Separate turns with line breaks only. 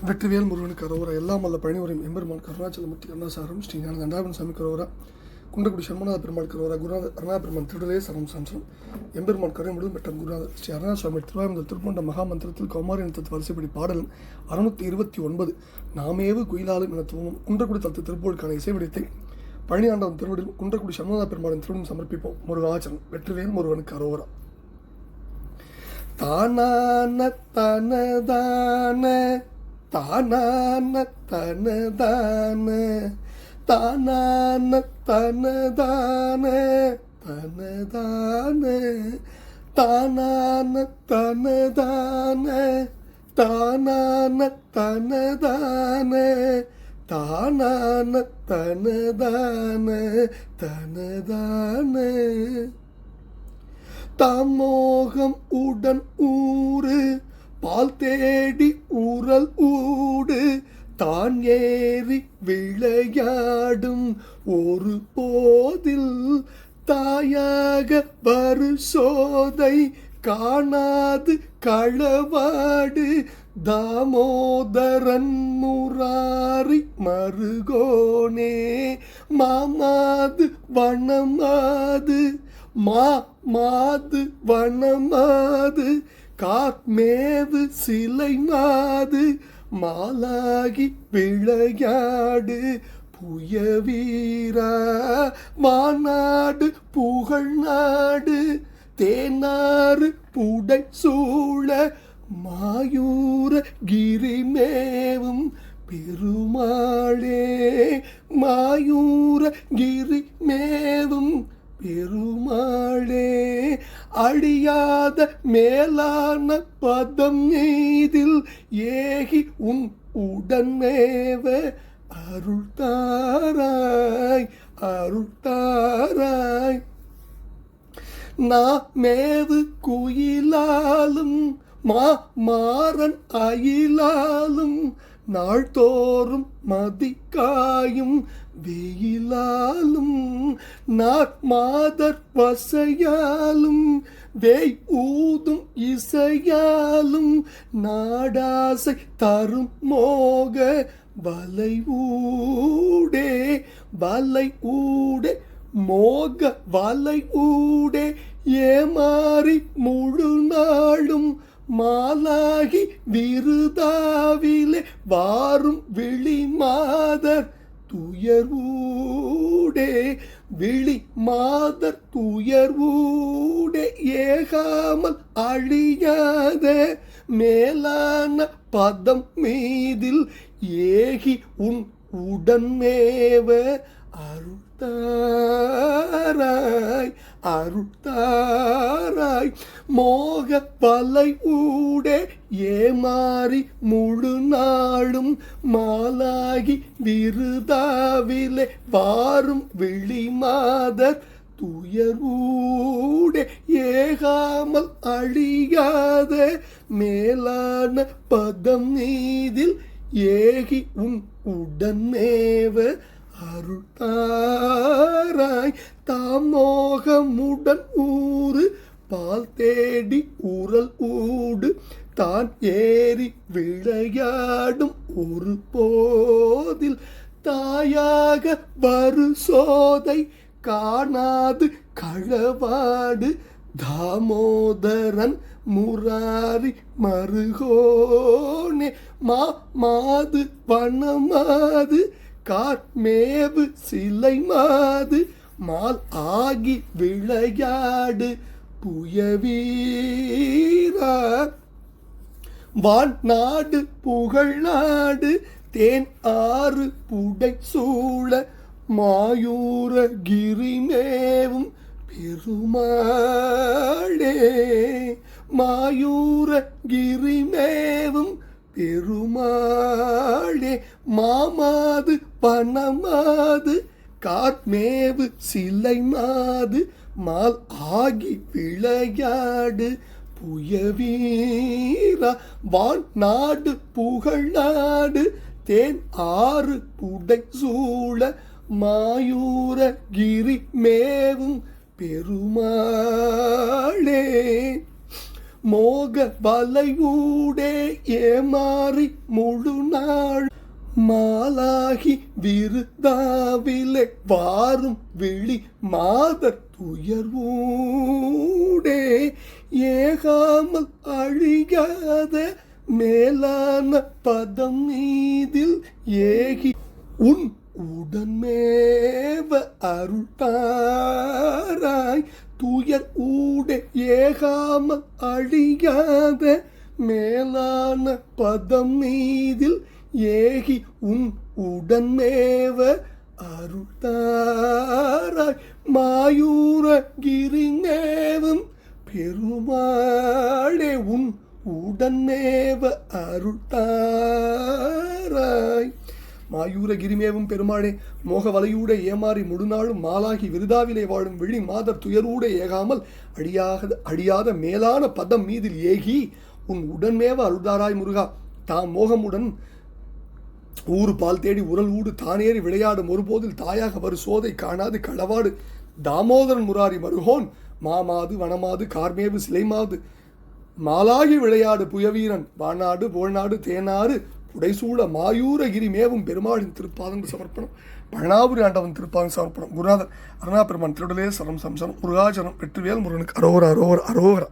வெற்றிவேல் முருகனுக்கு அரோரா, எல்லாம் வல்ல பழனிவரையும் எம்பெருமான் கருணாச்சலமூர்த்தி கருணாசாரம் ஸ்ரீ ஞான தண்டாபன் சாமி கரோரா, குண்டக்குடி சண்முகநாத பெருமாள் கரோரா, குருநாதர் அருணா பெருமான் திருடலே சரம் சம்சம் எம்பெருமான் கருணை முழுவதும் பெற்ற குருநாதர் ஸ்ரீ அருணா சுவாமி திருவாயுதல் திருப்பொண்ட மகாமந்திரத்தில் கௌமாரி இனத்தத்து வரிசைப்படி பாடல் 629 நாமேவு குயிலாலும் என துவங்கும் குன்றக்குடி தளத்து திருப்பூருக்கான இசைவடித்தை பழனி ஆண்டவன் திருவடியில் குன்றக்குடி சண்முகநாத பெருமாளின் திருவிடம் சமர்ப்பிப்போம். முருகாச்சரம். வெற்றிவேல் முருகனுக்கு அரோரா. தானான தனதான தானான தனதான தானான தனதான தனதான தானான தனதான தானான தனதான தானான தனதான தனதான தாமோகம் உடன் ஊறு பால் தேடி ஊரல் ஊடு தான் ஏறி விளையாடும் ஒரு போதில் தாயாக வரு சோதை காணாது களவாடு தாமோதரன் முராரி மருகோனே மாமாது வனமாது மாது வனமாது காத்மேவு சிலை மாது மாலாகி விளையாடு புயவீரா மாநாடு புகழ் நாடு தேனாறு புடை சூழ மாயூர கிரிமேவும் பெருமாளே மாயூர கிரிமேவும் பெருமாளே அழியாத மேலான பதம் நீதில் ஏகி உன் உடனேவ அருள் தாராய் அருள் தாராய் மேவு குயிலாலும் மாறன் அயிலாலும் நாள்தோறும் மதிக்காயும் வெயிலாலும் மாதர் வசையாலும் வேய் ஊதும் இசையாலும் நாடாசை தரும் மோக வலை ஊடே மோக வலை ஊடே ஏமாறி முழு நாளும் மாலாகி விருதாவிலே வாரும் விழி மாதர் துயர்வூடே விழி மாதர் துயர்வூடே ஏகாமல் அழியாத மேலான பதம் மீதில் ஏகி உன் உடன்மேவ அருள்தாராய் அருள்தாராய் மோக பலை ஊடே ஏமாறி முழு நாளும் மாலாகி விருதாவிலே வாரும் விழி மாதர் துயர்வூடே ஏகாமல் அழியாத மேலான பதம் நீதில் ஏகி உன் உடன்மேவ அருள்தாராய் தாமோகமுடன் ஊறு பால் தேடி ஊரல் ஊடு தான் ஏறி விளையாடும் ஒரு போதில் தாயாக வரு சோதை காணாது களவாடு தாமோதரன் முராரி மருகோனே மாது வனமாது காட்மேவு சிலை மாது மால் ஆகி விளையாடு புயவீரா வான் நாடு புகழ் நாடு தேன் ஆறு புடை சூழ மாயூர கிரிமேவும் பெருமாளே மாயூர கிரிமேவும் பெருமாளே மாமாது பணமாது காத்மேவு சிலை மாது மால் ஆகி விளையாடு புயவீரா வான் நாடு புகழ் நாடு தேன் ஆறு புடை சூழ மாயூர கிரி மேவும் பெருமாளே மோக வலையூடே ஏமாறி முழு நாள் மாலாகி விருதாவிலே வாரும் விழி மாதர் துயர்வூடே ஏகாமல் அழியாத மேலான பதம் மீதில் ஏகி உன் உடன்மேவ அருள்தாராய் துயர் ஊடே ஏகாமல் அழியாத மேலான பதம் மீதில் ஏகி உன் உடன்மேவ அருள்தாராய் மாயூர கிரிநேவும் பெருமாளே உன் உடன்மேவ அருள்தாராய். மாயூர கிரிமேவும் பெருமாளே மோக வலையூட ஏமாறி முழுநாளும் மாலாகி விருதாவிலே வாழும் விழி மாதர் துயரூட ஏகாமல் அழியாத மேலான பதம் மீதில் ஏகி உன் உடன்மேவ அருள்தாராய் முருகா. தாம் மோகமுடன் ஊறு பால் தேடி உரல் ஊடு தானேறி விளையாடும் ஒருபோதில் தாயாக வரு சோதை காணாது களவாடு தாமோதரன் முராரி மருகோன் மாமாது வனமாது கார்மேவு சிலைமாது மாலாகி விளையாடு புயவீரன் வாநாடு போழ்நாடு தேனாறு புடைசூழ மாயூரகிரி மேவும் பெருமாளின் திருப்பாதங்கள் சமர்ப்பணம். பழனாபுரி ஆண்டவன் திருப்பாதம் சமர்ப்பணம். குருநாதர் அருணா பெருமான் திருடலே சரம் சம்சனம். முருகாச்சரம் வெற்றிவேல் முருகனுக்கு அரோகரா அரோகரா அரோகரா.